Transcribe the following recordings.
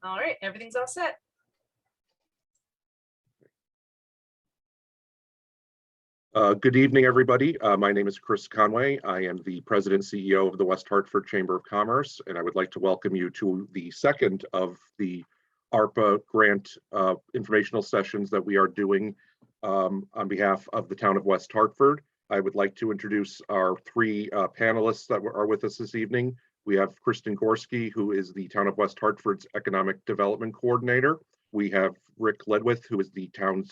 All right, everything's all set. Good evening, everybody. My name is Chris Conway. I am the President and CEO of the West Hartford Chamber of Commerce, and I would like to welcome you to the second of the ARPA grant informational sessions that we are doing on behalf of the Town of West Hartford. I would like to introduce our three panelists that are with us this evening. We have Kristen Gorski, who is the Town of West Hartford's Economic Development Coordinator. We have Rick Ledwith, who is the town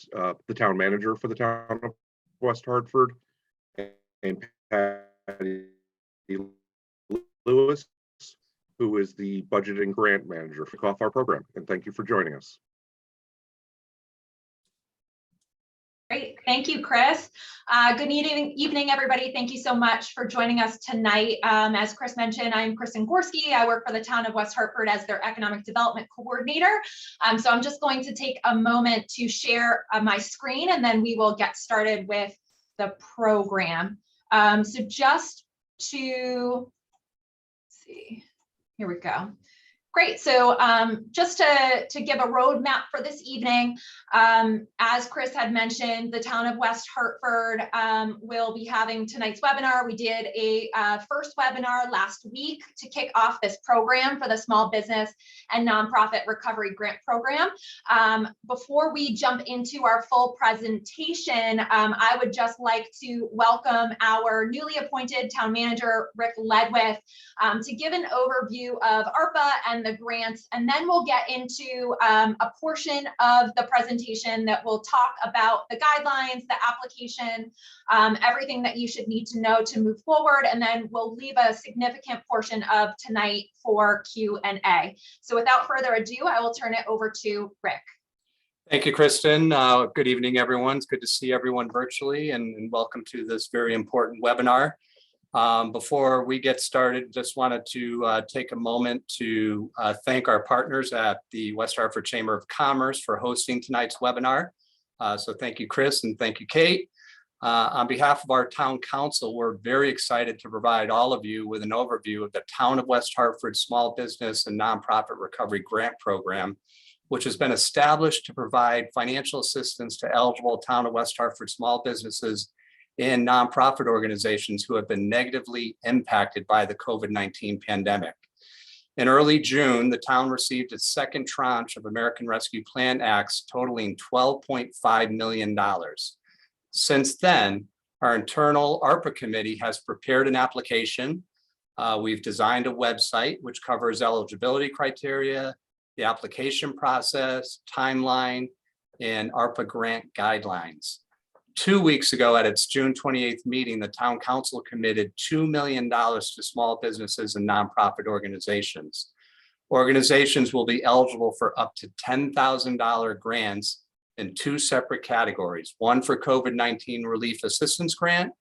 manager for the Town of West Hartford, and Patty Lewis, who is the budget and grant manager for our program. And thank you for joining us. Great, thank you, Chris. Good evening, everybody. Thank you so much for joining us tonight. As Chris mentioned, I'm Kristen Gorski. I work for the Town of West Hartford as their Economic Development Coordinator. So I'm just going to take a moment to share my screen, and then we will get started with the program. So just to see, here we go. Great, so just to give a roadmap for this evening, as Chris had mentioned, the Town of West Hartford will be having tonight's webinar. We did a first webinar last week to kick off this program for the Small Business and Nonprofit Recovery Grant Program. Before we jump into our full presentation, I would just like to welcome our newly appointed Town Manager, Rick Ledwith, to give an overview of ARPA and the grants, and then we'll get into a portion of the presentation that will talk about the guidelines, the application, everything that you should need to know to move forward, and then we'll leave a significant portion of tonight for Q&A. So without further ado, I will turn it over to Rick. Thank you, Kristen. Good evening, everyone. It's good to see everyone virtually, and welcome to this very important webinar. Before we get started, just wanted to take a moment to thank our partners at the West Hartford Chamber of Commerce for hosting tonight's webinar. So thank you, Chris, and thank you, Kate. On behalf of our Town Council, we're very excited to provide all of you with an overview of the Town of West Hartford Small Business and Nonprofit Recovery Grant Program, which has been established to provide financial assistance to eligible Town of West Hartford small businesses and nonprofit organizations who have been negatively impacted by the COVID-19 pandemic. In early June, the town received its second tranche of American Rescue Plan Acts totaling $12.5 million. Since then, our internal ARPA committee has prepared an application. We've designed a website which covers eligibility criteria, the application process, timeline, and ARPA grant guidelines. 2 weeks ago at its June 28th meeting, the Town Council committed $2 million to small businesses and nonprofit organizations. Organizations will be eligible for up to $10,000 grants in two separate categories, one for COVID-19 relief assistance grant,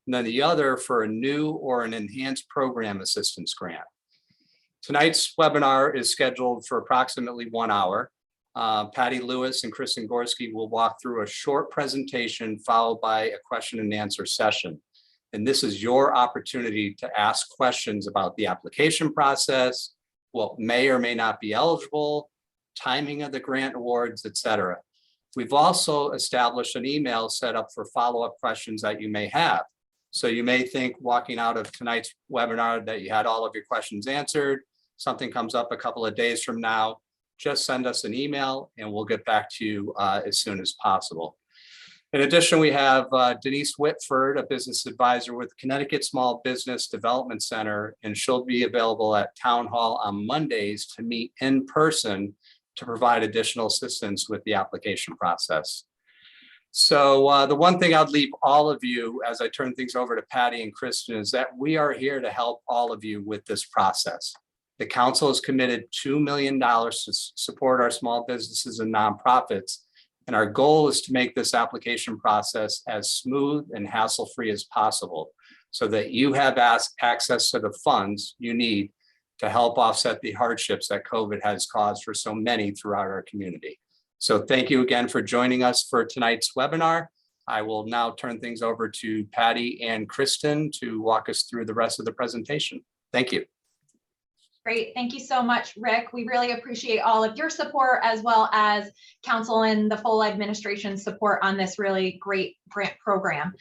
and then the other for a new or an enhanced program assistance grant. Tonight's webinar is scheduled for approximately 1 hour. Patty Lewis and Kristen Gorski will walk through a short presentation followed by a question and answer session. And this is your opportunity to ask questions about the application process, what may or may not be eligible, timing of the grant awards, etc. We've also established an email set up for follow-up questions that you may have. So you may think walking out of tonight's webinar that you had all of your questions answered. Something comes up a couple of days from now, just send us an email and we'll get back to you as soon as possible. In addition, we have Denise Whitford, a business advisor with Connecticut Small Business Development Center, and she'll be available at Town Hall on Mondays to meet in person to provide additional assistance with the application process. So the one thing I'd leave all of you as I turn things over to Patty and Kristen is that we are here to help all of you with this process. The council has committed $2 million to support our small businesses and nonprofits, and our goal is to make this application process as smooth and hassle-free as possible so that you have access to the funds you need to help offset the hardships that COVID has caused for so many throughout our community. So thank you again for joining us for tonight's webinar. I will now turn things over to Patty and Kristen to walk us through the rest of the presentation. Thank you. Great. Thank you so much, Rick. We really appreciate all of your support as well as council and the full administration support on this really great grant program.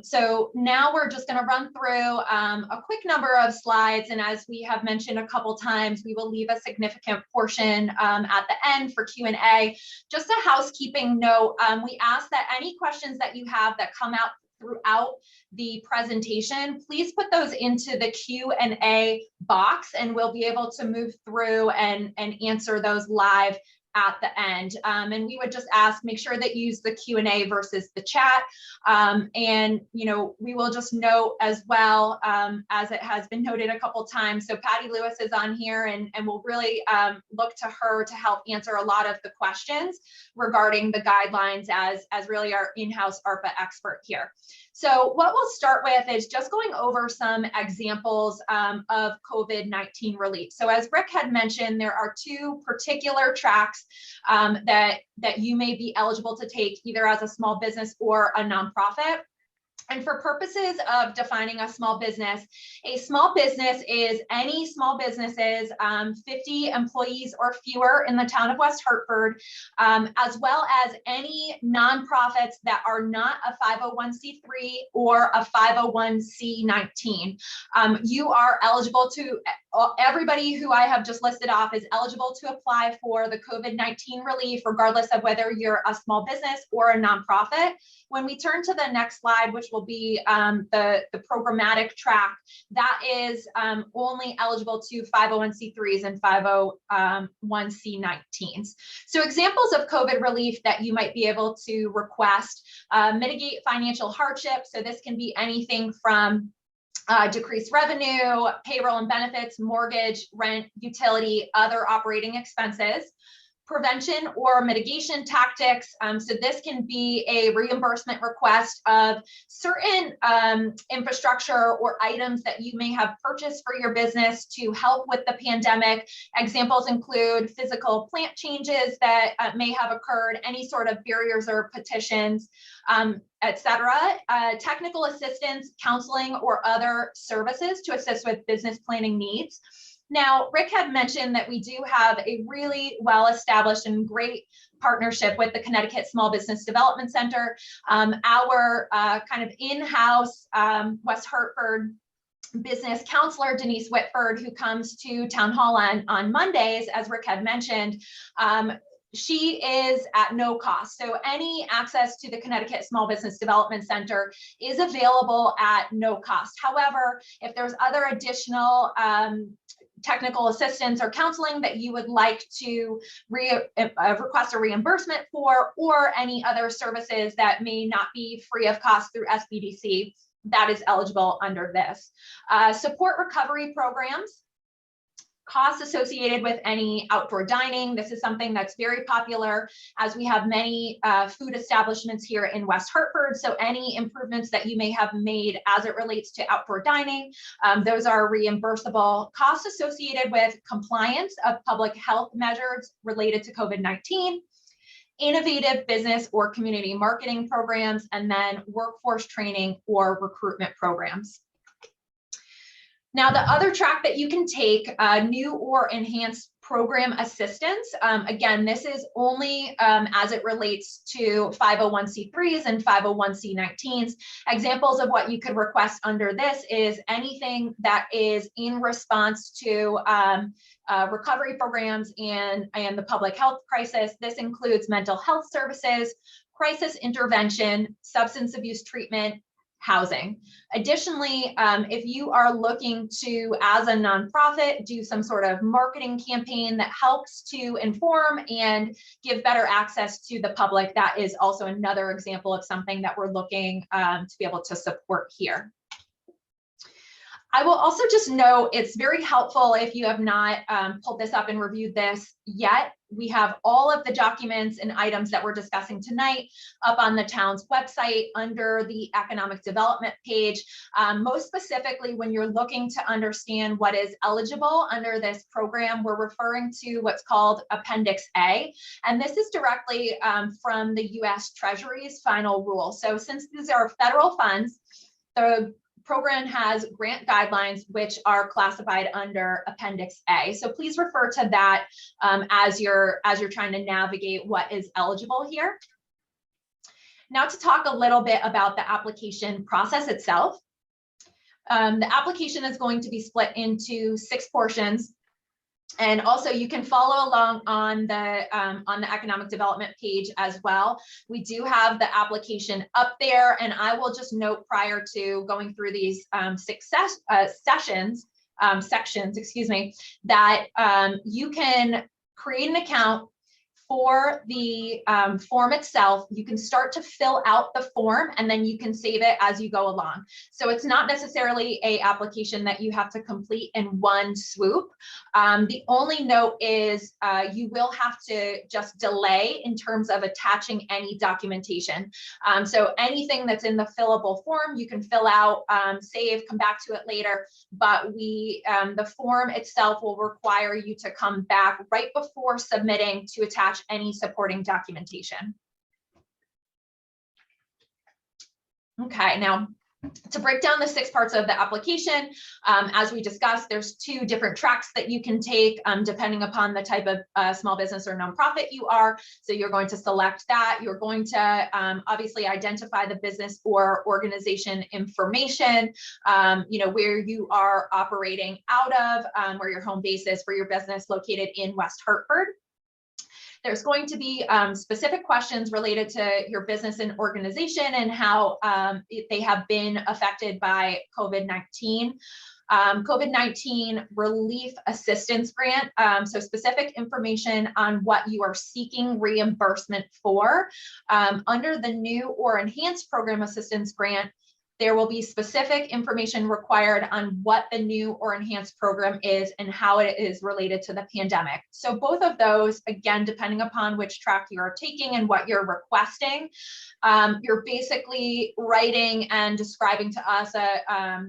So now we're just going to run through a quick number of slides. And as we have mentioned a couple times, we will leave a significant portion at the end for Q&A. Just a housekeeping note, we ask that any questions that you have that come out throughout the presentation, please put those into the Q&A box and we'll be able to move through and answer those live at the end. And we would just ask, make sure that you use the Q&A versus the chat. And, you know, we will just note as well, as it has been noted a couple times. So Patty Lewis is on here and we'll really look to her to help answer a lot of the questions regarding the guidelines as really our in-house ARPA expert here. So what we'll start with is just going over some examples of COVID-19 relief. So as Rick had mentioned, there are two particular tracks that you may be eligible to take either as a small business or a nonprofit. And for purposes of defining a small business is any small businesses, 50 employees or fewer in the town of West Hartford, as well as any nonprofits that are not a 501c3 or a 501c19. You are eligible to, everybody who I have just listed off is eligible to apply for the COVID-19 relief, regardless of whether you're a small business or a nonprofit. When we turn to the next slide, which will be the programmatic track, that is only eligible to 501c3s and 501c19s. So examples of COVID relief that you might be able to request: mitigate financial hardship. So this can be anything from decreased revenue, payroll and benefits, mortgage, rent, utility, other operating expenses. Prevention or mitigation tactics. So this can be a reimbursement request of certain infrastructure or items that you may have purchased for your business to help with the pandemic. Examples include physical plant changes that may have occurred, any sort of barriers or petitions, etc. Technical assistance, counseling, or other services to assist with business planning needs. Now, Rick had mentioned that we do have a really well-established and great partnership with the Connecticut Small Business Development Center. Our kind of in-house West Hartford business counselor, Denise Whitford, who comes to Town Hall on Mondays, as Rick had mentioned, she is at no cost. So any access to the Connecticut Small Business Development Center is available at no cost. However, if there's other additional technical assistance or counseling that you would like to request a reimbursement for, or any other services that may not be free of cost through SBDC, that is eligible under this. Support recovery programs. Costs associated with any outdoor dining. This is something that's very popular as we have many food establishments here in West Hartford. So any improvements that you may have made as it relates to outdoor dining, those are reimbursable. Costs associated with compliance of public health measures related to COVID-19, innovative business or community marketing programs, and then workforce training or recruitment programs. Now, the other track that you can take, new or enhanced program assistance. Again, this is only as it relates to 501c3s and 501c19s. Examples of what you could request under this is anything that is in response to recovery programs and the public health crisis. This includes mental health services, crisis intervention, substance abuse treatment, housing. Additionally, if you are looking to, as a nonprofit, do some sort of marketing campaign that helps to inform and give better access to the public, that is also another example of something that we're looking to be able to support here. I will also just note it's very helpful if you have not pulled this up and reviewed this yet. We have all of the documents and items that we're discussing tonight up on the town's website under the economic development page. Most specifically, when you're looking to understand what is eligible under this program, we're referring to what's called Appendix A. And this is directly from the US Treasury's final rule. So since these are federal funds, the program has grant guidelines, which are classified under Appendix A. So please refer to that as you're trying to navigate what is eligible here. Now to talk a little bit about the application process itself. The application is going to be split into 6 portions. And also you can follow along on the economic development page as well. We do have the application up there, and I will just note prior to going through these 6 sections, excuse me, that you can create an account for the form itself. You can start to fill out the form and then you can save it as you go along. So it's not necessarily a application that you have to complete in one swoop. The only note is you will have to just delay in terms of attaching any documentation. So anything that's in the fillable form, you can fill out, save, come back to it later, but the form itself will require you to come back right before submitting to attach any supporting documentation. Okay, now to break down the 6 parts of the application, as we discussed, there's 2 different tracks that you can take depending upon the type of small business or nonprofit you are. So you're going to select that. You're going to obviously identify the business or organization information, where you are operating out of, where your home base is for your business located in West Hartford. There's going to be specific questions related to your business and organization and how they have been affected by COVID-19. COVID-19 Relief Assistance Grant, so specific information on what you are seeking reimbursement for. Under the new or enhanced program assistance grant, there will be specific information required on what the new or enhanced program is and how it is related to the pandemic. So both of those, again, depending upon which track you are taking and what you're requesting, you're basically writing and describing to us a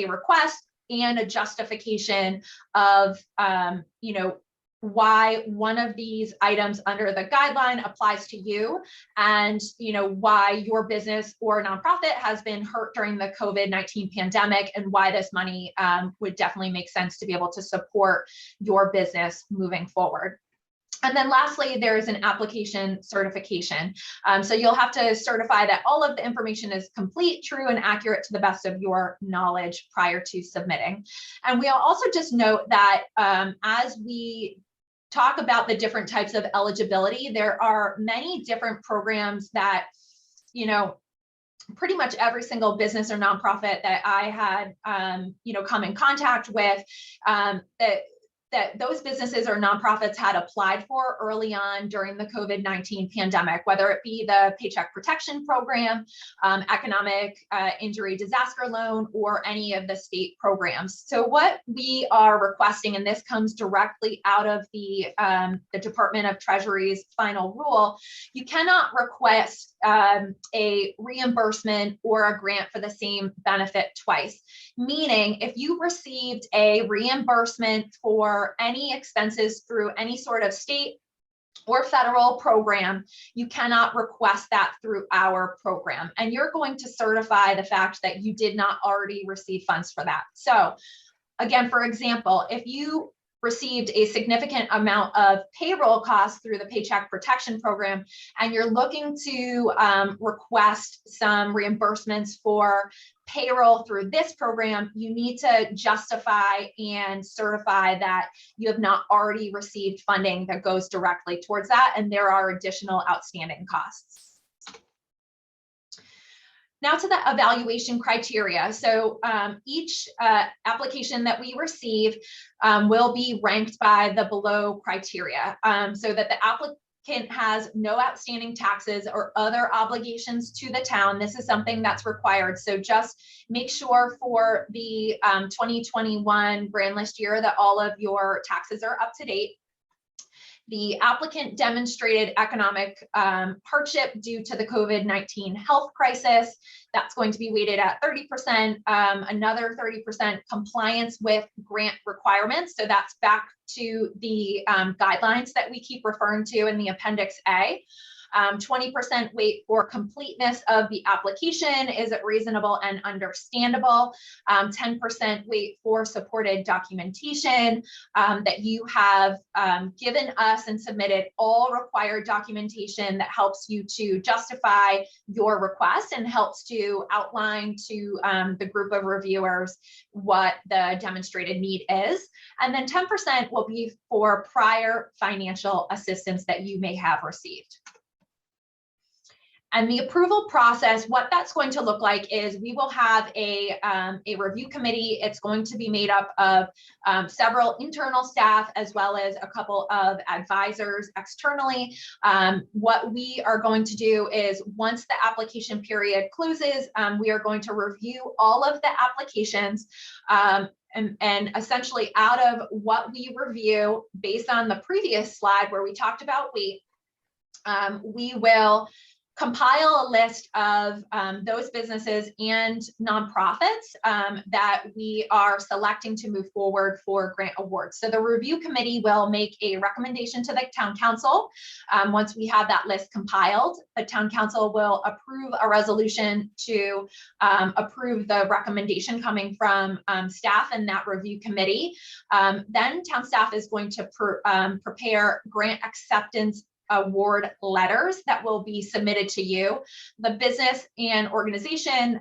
request and a justification of, why one of these items under the guideline applies to you, and why your business or nonprofit has been hurt during the COVID-19 pandemic, and why this money would definitely make sense to be able to support your business moving forward. And then lastly, there is an application certification. So you'll have to certify that all of the information is complete, true, and accurate to the best of your knowledge prior to submitting. And we'll also just note that as we talk about the different types of eligibility, there are many different programs that, pretty much every single business or nonprofit that I had, come in contact with, that those businesses or nonprofits had applied for early on during the COVID-19 pandemic, whether it be the Paycheck Protection Program, Economic Injury Disaster Loan, or any of the state programs. So what we are requesting, and this comes directly out of the Department of Treasury's final rule, you cannot request a reimbursement or a grant for the same benefit twice. Meaning, if you received a reimbursement for any expenses through any sort of state or federal program, you cannot request that through our program. And you're going to certify the fact that you did not already receive funds for that. So again, for example, if you received a significant amount of payroll costs through the Paycheck Protection Program, and you're looking to request some reimbursements for payroll through this program, you need to justify and certify that you have not already received funding that goes directly towards that, and there are additional outstanding costs. Now to the evaluation criteria. So each application that we receive will be ranked by the below criteria, so that the applicant has no outstanding taxes or other obligations to the town. This is something that's required. So just make sure for the 2021 brand list year that all of your taxes are up to date. The applicant demonstrated economic hardship due to the COVID-19 health crisis. That's going to be weighted at 30%, another 30% compliance with grant requirements. So that's back to the guidelines that we keep referring to in the Appendix A. 20% wait for completeness of the application. Is it reasonable and understandable? 10% wait for supported documentation, that you have given us and submitted all required documentation that helps you to justify your request and helps to outline to the group of reviewers what the demonstrated need is. And then 10% will be for prior financial assistance that you may have received. And the approval process, what that's going to look like is we will have a review committee. It's going to be made up of several internal staff as well as a couple of advisors externally. What we are going to do is once the application period closes, we are going to review all of the applications. And essentially out of what we review based on the previous slide where we talked about weight, we will compile a list of those businesses and nonprofits that we are selecting to move forward for grant awards. So the review committee will make a recommendation to the town council. Once we have that list compiled, the town council will approve a resolution to approve the recommendation coming from staff and that review committee. Then town staff is going to prepare grant acceptance award letters that will be submitted to you. The business and organization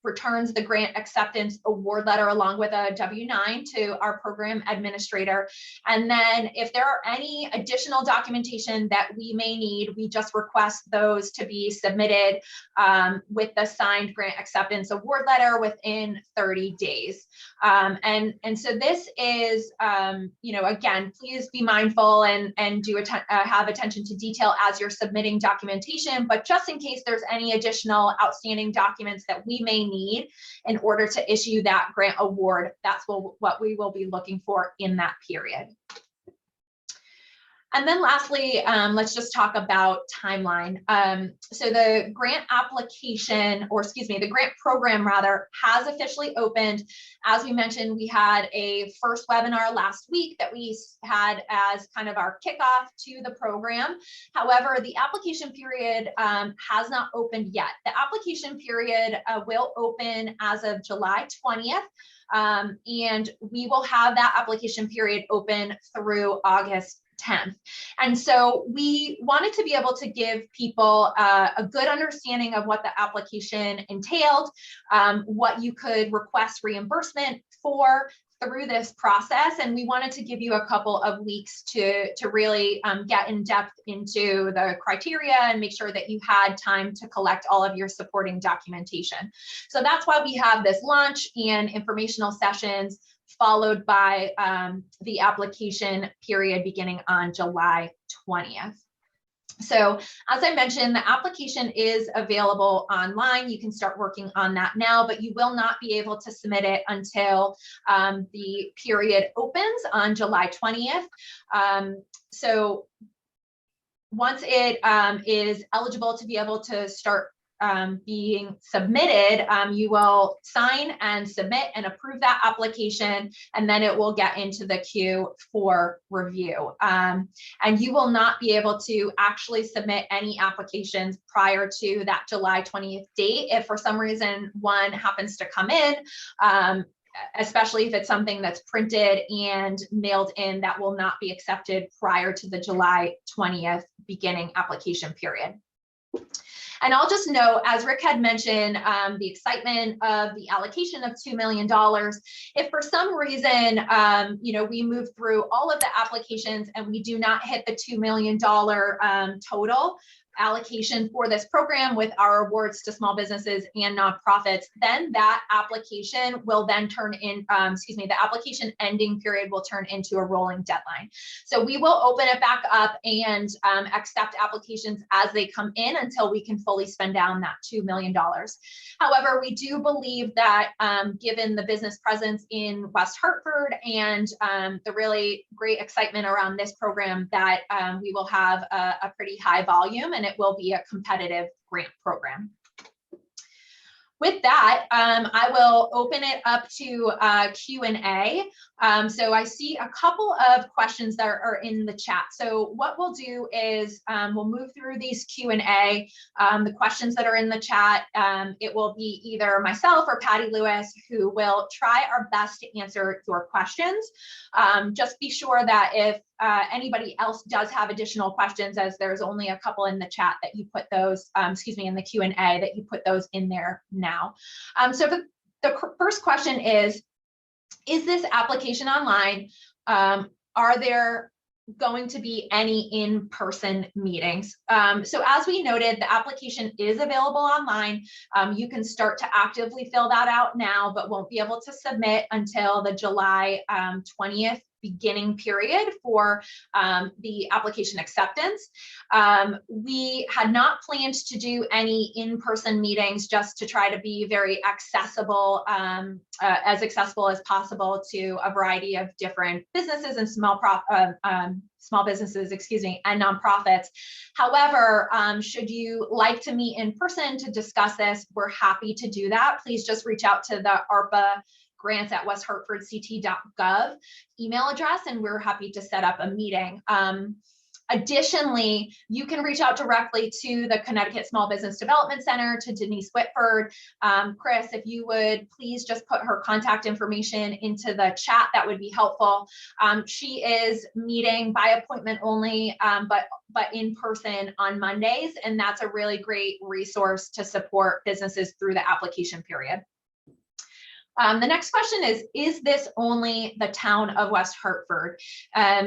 returns the grant acceptance award letter along with a W-9 to our program administrator. And then if there are any additional documentation that we may need, we just request those to be submitted with the signed grant acceptance award letter within 30 days. And so this is, again, please be mindful and do have attention to detail as you're submitting documentation, but just in case there's any additional outstanding documents that we may need in order to issue that grant award, that's what we will be looking for in that period. And then lastly, let's just talk about timeline. So the grant application, or excuse me, the grant program rather, has officially opened. As we mentioned, we had a first webinar last week that we had as kind of our kickoff to the program. However, the application period has not opened yet. The application period will open as of July 20th. And we will have that application period open through August 10th. And so we wanted to be able to give people a good understanding of what the application entailed, what you could request reimbursement for through this process. And we wanted to give you a couple of weeks to really get in depth into the criteria and make sure that you had time to collect all of your supporting documentation. So that's why we have this launch and informational sessions followed by the application period beginning on July 20th. So as I mentioned, the application is available online. You can start working on that now, but you will not be able to submit it until the period opens on July 20th. So once it is eligible to be able to start being submitted, you will sign and submit and approve that application, and then it will get into the queue for review. And you will not be able to actually submit any applications prior to that July 20th date. If for some reason one happens to come in, especially if it's something that's printed and mailed in, that will not be accepted prior to the July 20th beginning application period. And I'll just note, as Rick had mentioned, the excitement of the allocation of $2 million. If for some reason, we move through all of the applications and we do not hit the $2 million total allocation for this program with our awards to small businesses and nonprofits, then that application will then turn in, the application ending period will turn into a rolling deadline. So we will open it back up and accept applications as they come in until we can fully spend down that $2 million. However, we do believe that given the business presence in West Hartford and the really great excitement around this program, that we will have a pretty high volume and it will be a competitive grant program. with that, I will open it up to Q&A. So I see a couple of questions that are in the chat. So what we'll do is we'll move through these Q&A, the questions that are in the chat. It will be either myself or Patty Lewis who will try our best to answer your questions. Just be sure that if anybody else does have additional questions, as there's only a couple in the chat, that you put those, in the Q&A, that you put those in there now. So the first question is this application online? Are there going to be any in-person meetings? So as we noted, the application is available online. You can start to actively fill that out now, but won't be able to submit until the July 20th beginning period for the application acceptance. We had not planned to do any in-person meetings, just to try to be very accessible, as accessible as possible to a variety of different businesses and small businesses, and nonprofits. However, should you like to meet in person to discuss this, we're happy to do that. Please just reach out to the ARPA grants@westhartfordct.gov email address, and we're happy to set up a meeting. Additionally, you can reach out directly to the Connecticut Small Business Development Center, to Denise Whitford. Chris, if you would please just put her contact information into the chat, that would be helpful. She is meeting by appointment only, but in person on Mondays, and that's a really great resource to support businesses through the application period. The next question is this only the town of West Hartford?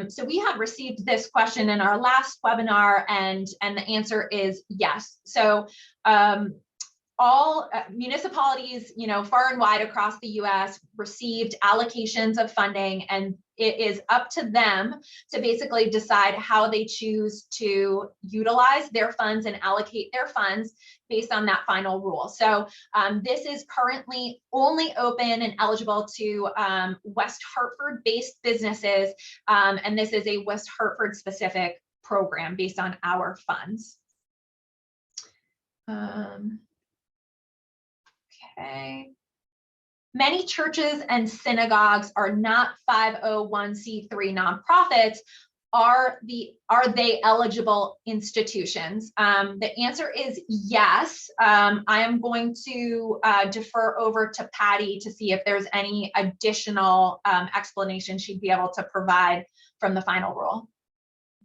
So we had received this question in our last webinar, and the answer is yes. So all municipalities, far and wide across the US received allocations of funding, and it is up to them to basically decide how they choose to utilize their funds and allocate their funds based on that final rule. So this is currently only open and eligible to West Hartford based businesses. And this is a West Hartford specific program based on our funds. Okay. Many churches and synagogues are not 501c3 nonprofits. Are they eligible institutions? The answer is yes. I am going to defer over to Patty to see if there's any additional explanation she'd be able to provide from the final rule.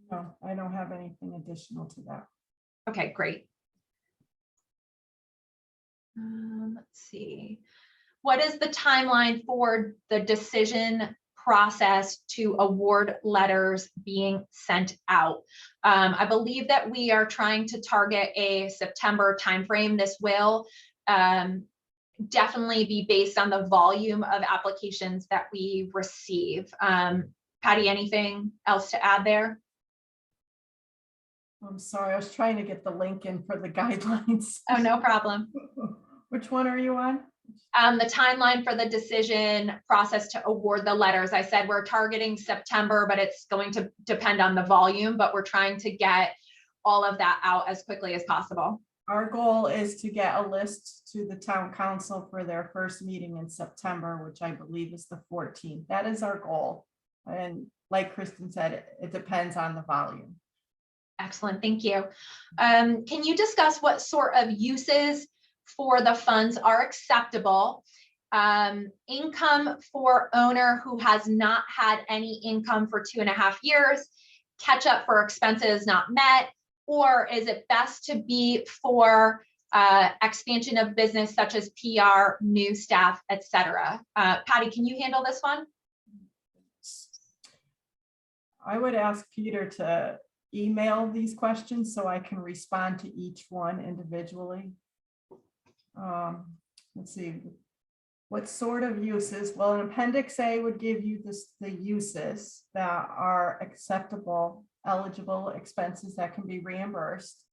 No, I don't have anything additional to that. Okay, great. Let's see. What is the timeline for the decision process to award letters being sent out? I believe that we are trying to target a September timeframe. This will definitely be based on the volume of applications that we receive. Patty, anything else to add there? I'm sorry, I was trying to get the link in for the guidelines. Oh, no problem. Which one are you on? The timeline for the decision process to award the letters. I said we're targeting September, but it's going to depend on the volume, but we're trying to get all of that out as quickly as possible. Our goal is to get a list to the town council for their first meeting in September, which I believe is the 14th. That is our goal. And like Kristen said, it depends on the volume. Excellent, thank you. Can you discuss what sort of uses for the funds are acceptable? Income for owner who has not had any income for 2.5 years, catch up for expenses not met, or is it best to be for expansion of business such as PR, new staff, etc.? Patty, can you handle this one? I would ask Peter to email these questions so I can respond to each one individually. Let's see, what sort of uses? Well, an Appendix A would give you the uses that are acceptable, eligible expenses that can be reimbursed.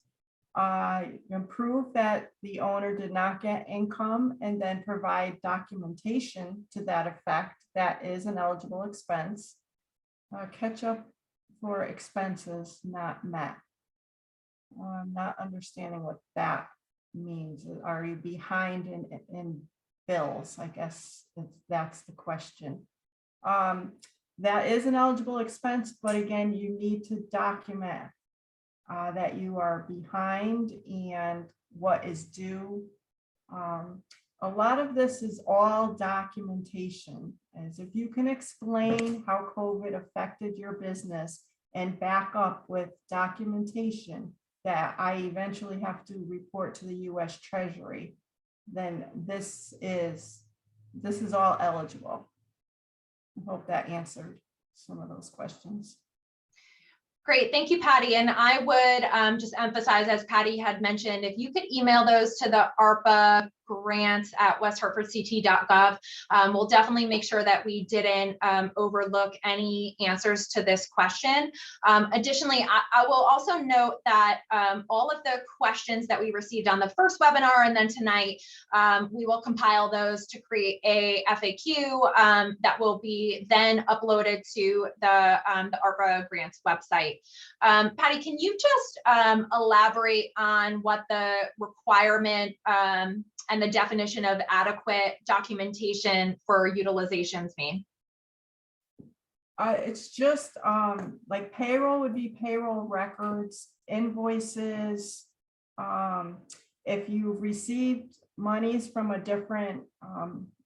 Prove that the owner did not get income and then provide documentation to that effect. That is an eligible expense. Catch up for expenses not met. I'm not understanding what that means. Are you behind in bills? I guess that's the question. That is an eligible expense, but again, you need to document that you are behind and what is due. A lot of this is all documentation, as if you can explain how COVID affected your business and back up with documentation that I eventually have to report to the US Treasury, then this is all eligible. I hope that answered some of those questions. Great, thank you, Patty. And I would just emphasize, as Patty had mentioned, if you could email those to the ARPA grants at westhartfordct.gov. We'll definitely make sure that we didn't overlook any answers to this question. Additionally, I will also note that all of the questions that we received on the first webinar and then tonight, we will compile those to create a FAQ that will be then uploaded to the ARPA grants website. Patty, can you just elaborate on what the requirement and the definition of adequate documentation for utilizations mean? It's just like payroll would be payroll records, invoices. If you received monies from a different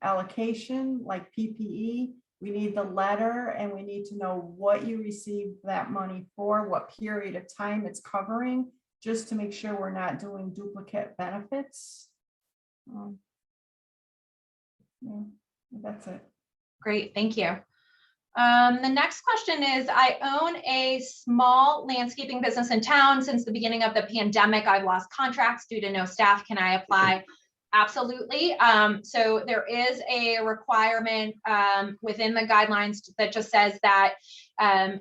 allocation, like PPE, we need the letter and we need to know what you received that money for, what period of time it's covering, just to make sure we're not doing duplicate benefits. Yeah, that's it. Great, thank you. The next question is, I own a small landscaping business in town. Since the beginning of the pandemic, I've lost contracts due to no staff. Can I apply? Absolutely. So there is a requirement within the guidelines that just says that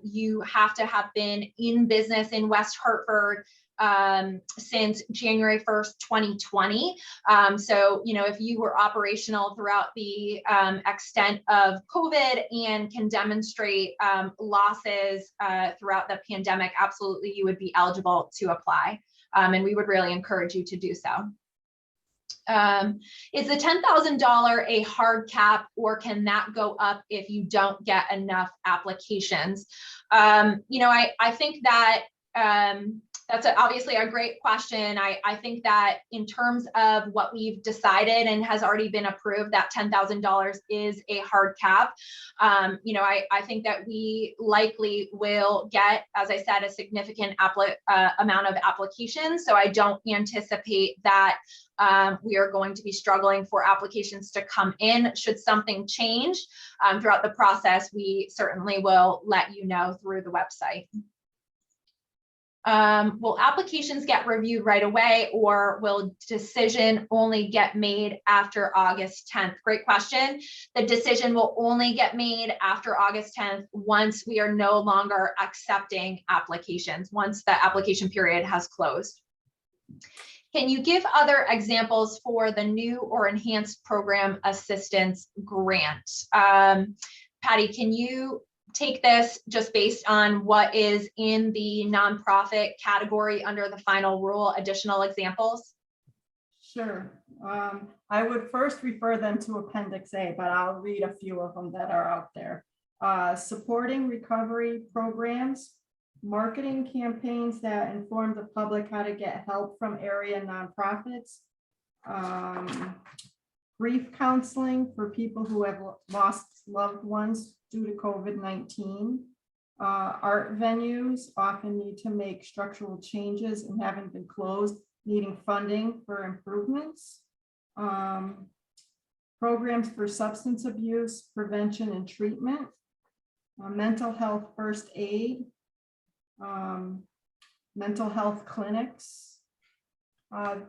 you have to have been in business in West Hartford since January 1st, 2020. So, you know, if you were operational throughout the extent of COVID and can demonstrate losses throughout the pandemic, absolutely, you would be eligible to apply. And we would really encourage you to do so. Is the $10,000 a hard cap, or can that go up if you don't get enough applications? You know, I think that that's obviously a great question. I think that in terms of what we've decided and has already been approved, that $10,000 is a hard cap. You know, I think that we likely will get, as I said, a significant amount of applications. So I don't anticipate that we are going to be struggling for applications to come in. Should something change throughout the process, we certainly will let you know through the website. Will applications get reviewed right away, or will decision only get made after August 10th? Great question. The decision will only get made after August 10th once we are no longer accepting applications, once the application period has closed. Can you give other examples for the new or enhanced program assistance grant? Patty, can you take this just based on what is in the nonprofit category under the final rule, additional examples? Sure. I would first refer them to Appendix A, but I'll read a few of them that are out there. Supporting recovery programs, marketing campaigns that inform the public how to get help from area nonprofits, grief counseling for people who have lost loved ones due to COVID-19. Art venues often need to make structural changes and haven't been closed, needing funding for improvements. Programs for substance abuse, prevention and treatment, mental health first aid, mental health clinics.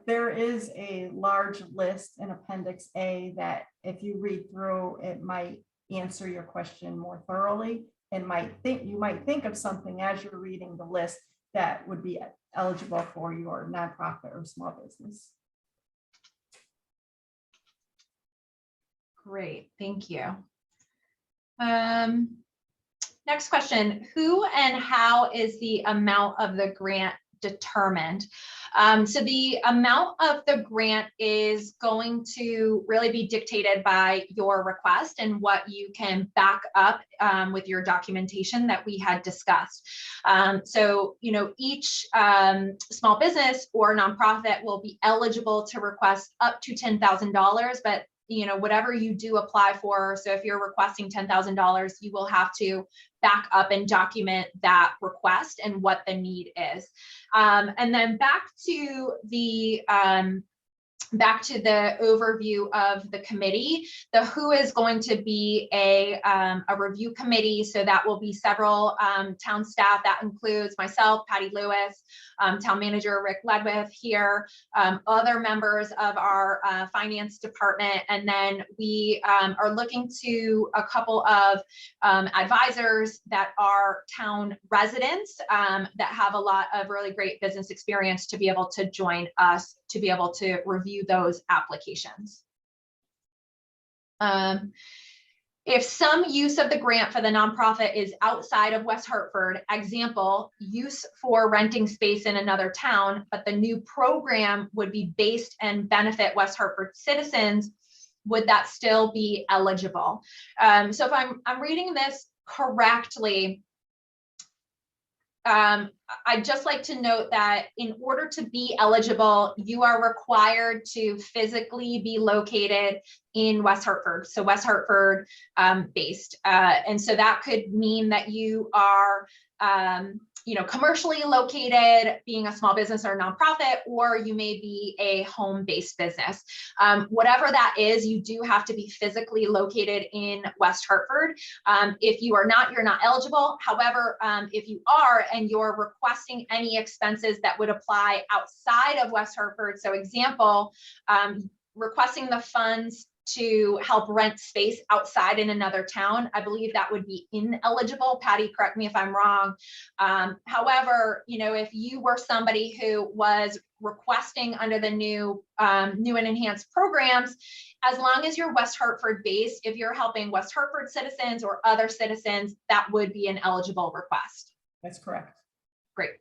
There is a large list in Appendix A that if you read through, it might answer your question more thoroughly, and you might think of something as you're reading the list that would be eligible for your nonprofit or small business. Great, thank you. Next question, who and how is the amount of the grant determined. So the amount of the grant is going to really be dictated by your request and what you can back up with your documentation that we had discussed. So, you know, each small business or nonprofit will be eligible to request up to $10,000, but you know, whatever you do apply for. So if you're requesting $10,000, you will have to back up and document that request and what the need is. And then back to the overview of the committee. The WHO is going to be a review committee. So that will be several town staff. That includes myself, Patty Lewis, town manager Rick Ledwith here, other members of our finance department. And then we are looking to a couple of advisors that are town residents that have a lot of really great business experience to be able to join us to be able to review those applications. If some use of the grant for the nonprofit is outside of West Hartford, example, use for renting space in another town, but the new program would be based and benefit West Hartford citizens, would that still be eligible? So if I'm reading this correctly, I'd just like to note that in order to be eligible, you are required to physically be located in West Hartford, so West Hartford based. And so that could mean that you are you know, commercially located, being a small business or nonprofit, or you may be a home-based business. Whatever that is, you do have to be physically located in West Hartford. If you are not, you're not eligible. However, if you are and you're requesting any expenses that would apply outside of West Hartford, so example, requesting the funds to help rent space outside in another town, I believe that would be ineligible. Patty, correct me if I'm wrong. However, you know, if you were somebody who was requesting under the new and enhanced programs, as long as you're West Hartford based, if you're helping West Hartford citizens or other citizens, that would be an eligible request. That's correct. Great.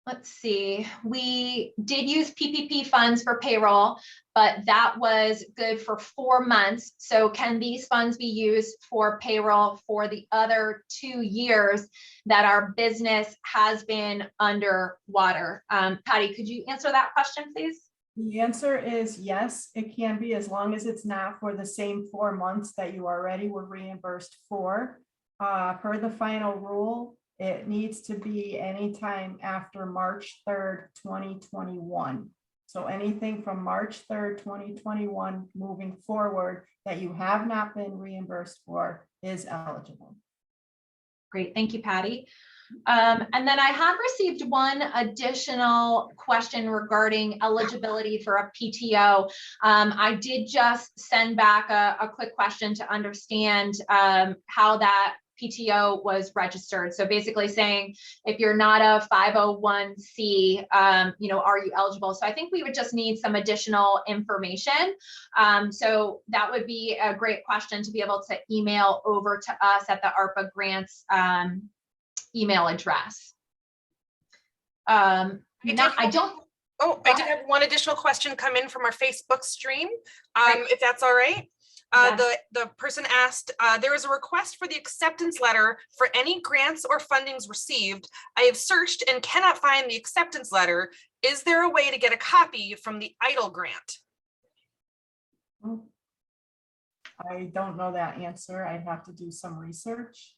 Let's see, we did use PPP funds for payroll, but that was good for 4 months. So can these funds be used for payroll for the other 2 years that our business has been underwater? Patty, could you answer that question, please? The answer is yes, it can be, as long as it's not for the same 4 months that you already were reimbursed for. Per the final rule, it needs to be anytime after March 3rd, 2021. So anything from March 3rd, 2021 moving forward that you have not been reimbursed for is eligible. Great, thank you, Patty. And then I have received one additional question regarding eligibility for a PTO. I did just send back a quick question to understand how that PTO was registered. So basically saying, if you're not a 501c, you know, are you eligible? So I think we would just need some additional information. So that would be a great question to be able to email over to us at the ARPA grants email address. I did have one additional question come in from our Facebook stream, if that's all right. The person asked, there is a request for the acceptance letter for any grants or fundings received. I have searched and cannot find the acceptance letter. Is there a way to get a copy from the EIDL grant? I don't know that answer. I'd have to do some research.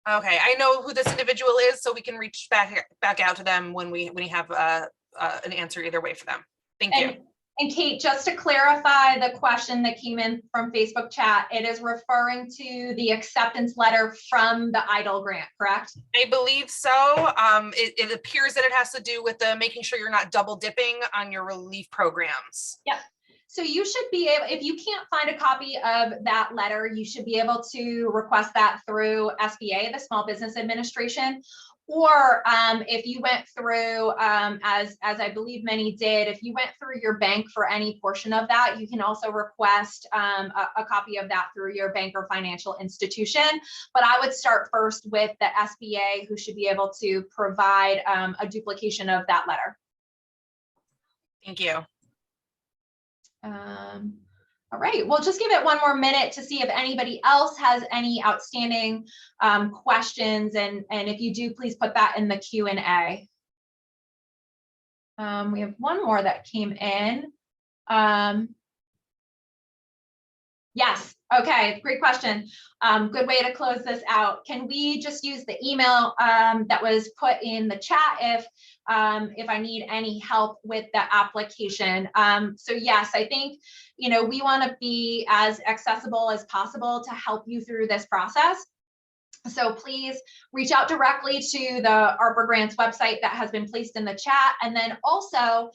Okay, I know who this individual is, so we can reach back out to them when we have an answer either way for them. Thank you. And Kate, just to clarify the question that came in from Facebook chat, it is referring to the acceptance letter from the EIDL grant, correct? I believe so. It appears that it has to do with making sure you're not double dipping on your relief programs. Yep. So you should be able, if you can't find a copy of that letter, you should be able to request that through SBA, the Small Business Administration, Or if you went through, as I believe many did, if you went through your bank for any portion of that, you can also request a copy of that through your bank or financial institution. But I would start first with the SBA, who should be able to provide a duplication of that letter. Thank you. All right, we'll just give it one more minute to see if anybody else has any outstanding questions, and if you do, please put that in the Q&A. We have one more that came in. Yes, okay, great question. Good way to close this out. Can we just use the email that was put in the chat if I need any help with the application? So yes, I think, you know, we want to be as accessible as possible to help you through this process. So please reach out directly to the ARPA Grants website that has been placed in the chat. And then also,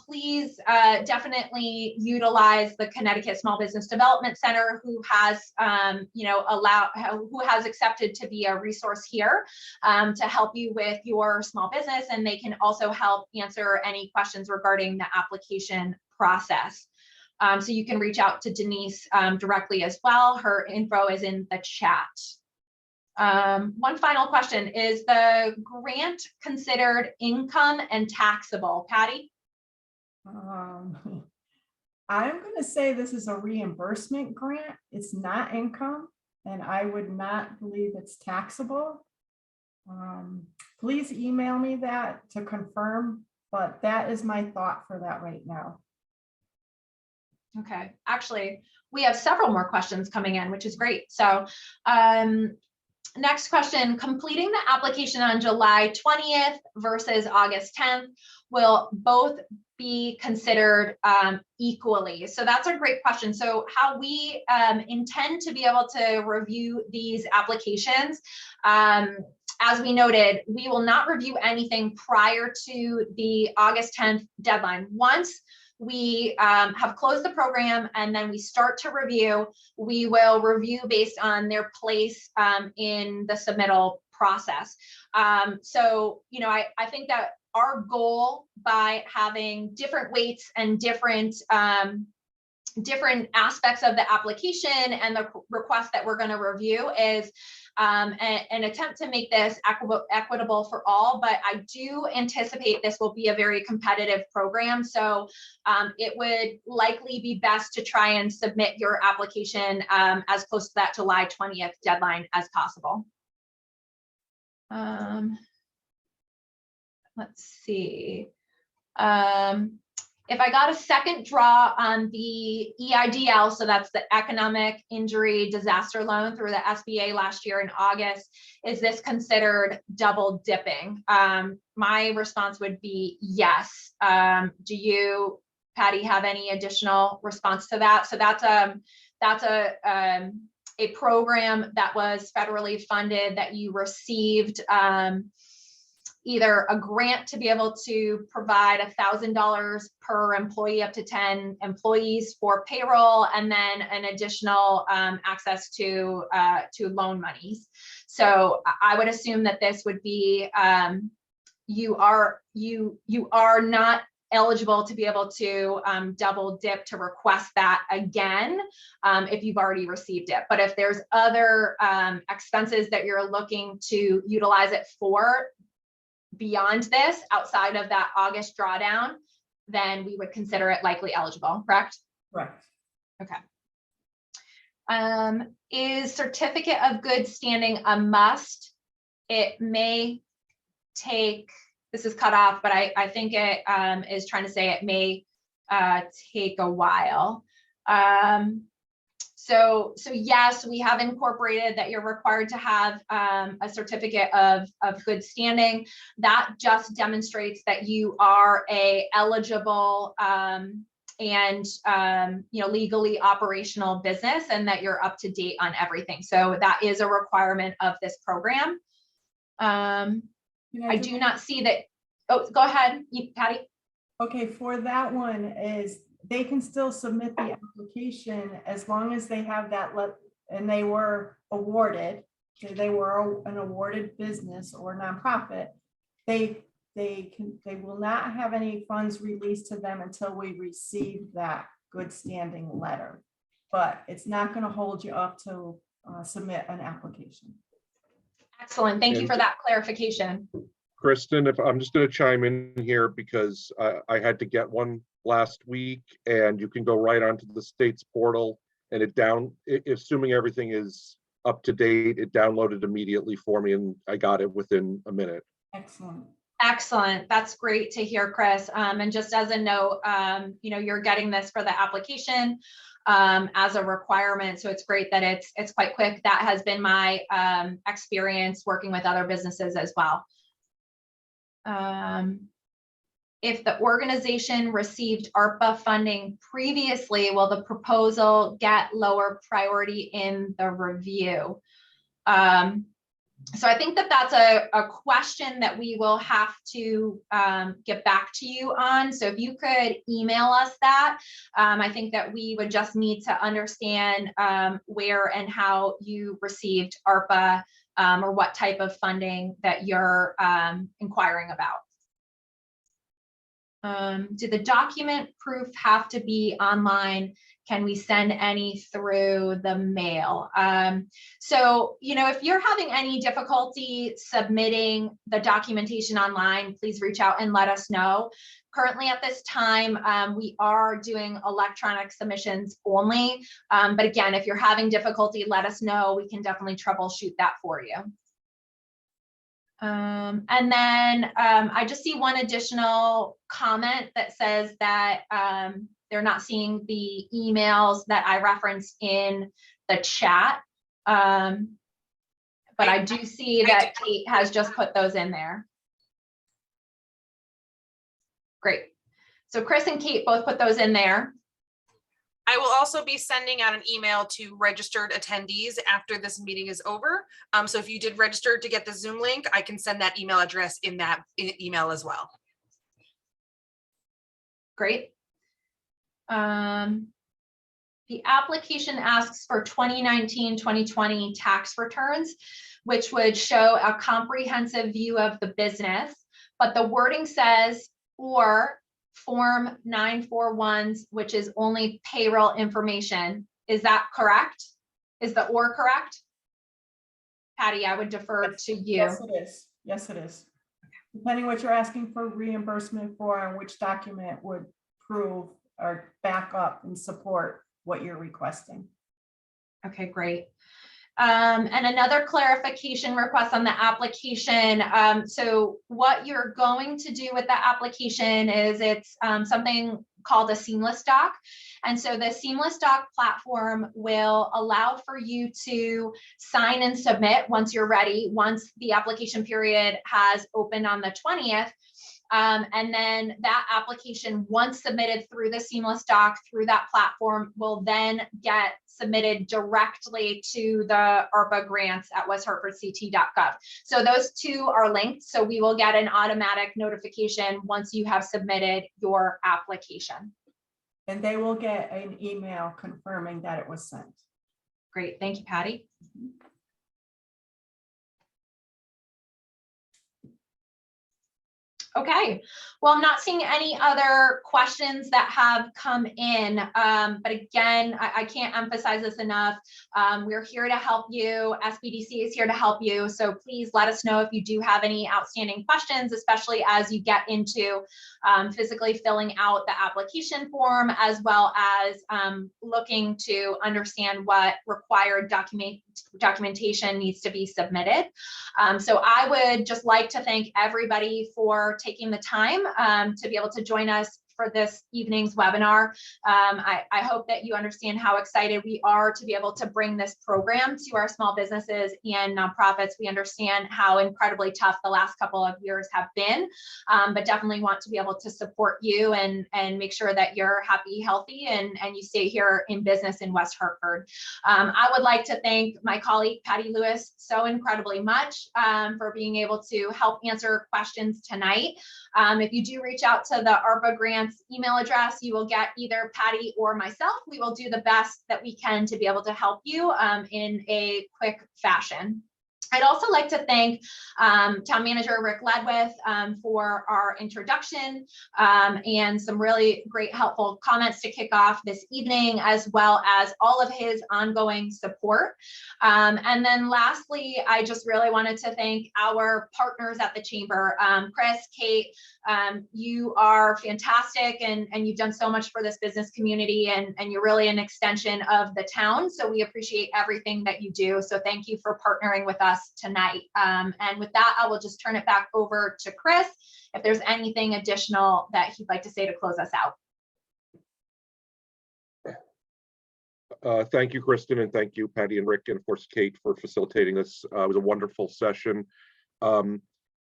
please definitely utilize the Connecticut Small Business Development Center, who has, who has accepted to be a resource here to help you with your small business. And they can also help answer any questions regarding the application process. So you can reach out to Denise directly as well. Her info is in the chat. One final question: is the grant considered income and taxable? Patty? I'm going to say this is a reimbursement grant. It's not income, and I would not believe it's taxable. Please email me that to confirm, but that is my thought for that right now. Okay, actually, we have several more questions coming in, which is great. So, next question: completing the application on July 20th versus August 10th will both be considered equally? So that's a great question. So how we intend to be able to review these applications, as we noted, we will not review anything prior to the August 10th deadline. Once we have closed the program and then we start to review, we will review based on their place in the submittal process. So, you know, I think that our goal by having different weights and different aspects of the application and the request that we're going to review is an attempt to make this equitable for all, but I do anticipate this will be a very competitive program. So it would likely be best to try and submit your application as close to that July 20th deadline as possible. Let's see. If I got a second draw on the EIDL, so that's the Economic Injury Disaster Loan through the SBA last year in August, is this considered double dipping? My response would be yes. Do you, Patty, have any additional response to that? So that's a program that was federally funded that you received either a grant to be able to provide $1,000 per employee up to 10 employees for payroll, and then an additional access to loan monies. So I would assume that this would be you are not eligible to be able to double dip to request that again if you've already received it. But if there's other expenses that you're looking to utilize it for beyond this, outside of that August drawdown, then we would consider it likely eligible, correct? Correct. Okay. Is certificate of good standing a must? It may take, this is cut off, but I think it is trying to say it may take a while. So yes, we have incorporated that you're required to have a certificate of good standing. That just demonstrates that you are a eligible and legally operational business, and that you're up to date on everything. So that is a requirement of this program. I do not see that. Oh, go ahead, Patty. Okay, for that one is they can still submit the application as long as they have that and they were awarded say they were an awarded business or nonprofit, they will not have any funds released to them until we receive that good standing letter. But it's not going to hold you up to submit an application. Excellent. Thank you for that clarification. Kristen, if I'm just going to chime in here because I had to get one last week, and you can go right onto the state's portal, and assuming everything is up to date, it downloaded immediately for me, and I got it within a minute. Excellent. Excellent. That's great to hear, Chris. And just as a note, you're getting this for the application as a requirement. So it's great that it's quite quick. That has been my experience working with other businesses as well. If the organization received ARPA funding previously, will the proposal get lower priority in the review? So I think that that's a question that we will have to get back to you on. So if you could email us that, I think that we would just need to understand where and how you received ARPA or what type of funding that you're inquiring about. Do the document proof have to be online? Can we send any through the mail? So, if you're having any difficulty submitting the documentation online, please reach out and let us know. Currently at this time, we are doing electronic submissions only. But again, if you're having difficulty, let us know. We can definitely troubleshoot that for you. And then I just see one additional comment that says that they're not seeing the emails that I referenced in the chat. But I do see that Kate has just put those in there. Great. So Chris and Kate both put those in there. I will also be sending out an email to registered attendees after this meeting is over. So if you did register to get the Zoom link, I can send that email address in that email as well. Great. The application asks for 2019-2020 tax returns, which would show a comprehensive view of the business, but the wording says, or Form 941s, which is only payroll information. Is that correct? Is the or correct? Patty, I would defer to you. Yes, it is. Yes, it is. Depending what you're asking for reimbursement for and which document would prove or back up and support what you're requesting. Okay, great. And another clarification request on the application. So what you're going to do with the application is it's something called a seamless doc. And so the seamless doc platform will allow for you to sign and submit once you're ready, once the application period has opened on the 20th. And then that application, once submitted through the seamless doc through that platform, will then get submitted directly to the ARPA grants at westhartfordct.gov. So those two are linked. So we will get an automatic notification once you have submitted your application. And they will get an email confirming that it was sent. Great. Thank you, Patty. Okay, well, I'm not seeing any other questions that have come in, but again, I can't emphasize this enough. We're here to help you. SBDC is here to help you. So please let us know if you do have any outstanding questions, especially as you get into physically filling out the application form, as well as looking to understand what required documentation needs to be submitted. So I would just like to thank everybody for taking the time to be able to join us for this evening's webinar. I hope that you understand how excited we are to be able to bring this program to our small businesses and nonprofits. We understand how incredibly tough the last couple of years have been, but definitely want to be able to support you and make sure that you're happy, healthy, and you stay here in business in West Hartford. I would like to thank my colleague, Patty Lewis, so incredibly much for being able to help answer questions tonight. If you do reach out to the ARPA grants email address, you will get either Patty or myself. We will do the best that we can to be able to help you in a quick fashion. I'd also like to thank Town Manager Rick Ledwith for our introduction and some really great helpful comments to kick off this evening, as well as all of his ongoing support. And then lastly, I just really wanted to thank our partners at the Chamber. Chris, Kate, you are fantastic and you've done so much for this business community, and you're really an extension of the town. So we appreciate everything that you do. So thank you for partnering with us tonight. And with that, I will just turn it back over to Chris if there's anything additional that he'd like to say to close us out. Thank you, Kristen, and thank you, Patty and Rick, and of course, Kate, for facilitating this. It was a wonderful session.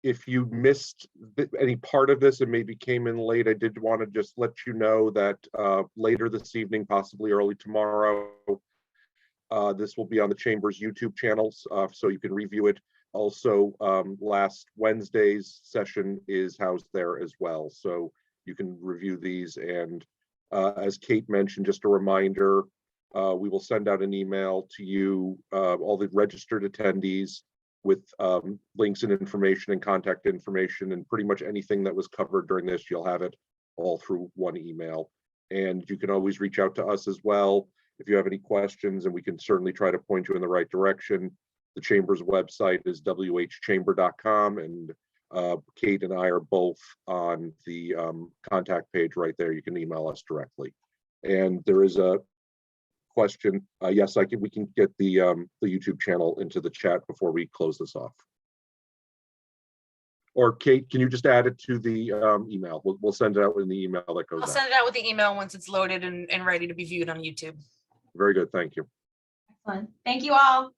If you missed any part of this and maybe came in late, I did want to just let you know that later this evening, possibly early tomorrow, this will be on the Chamber's YouTube channels, so you can review it. Also, last Wednesday's session is housed there as well, so you can review these. And as Kate mentioned, just a reminder, we will send out an email to you, all the registered attendees, with links and information and contact information, and pretty much anything that was covered during this, you'll have it all through one email. And you can always reach out to us as well if you have any questions, and we can certainly try to point you in the right direction. The Chamber's website is whchamber.com, and Kate and I are both on the contact page right there. You can email us directly. And there is a question. Yes, we can get the YouTube channel into the chat before we close this off. Or Kate, can you just add it to the email? We'll send it out in the email that goes out. I'll send it out with the email once it's loaded and ready to be viewed on YouTube. Very good, thank you. Excellent. Thank you all.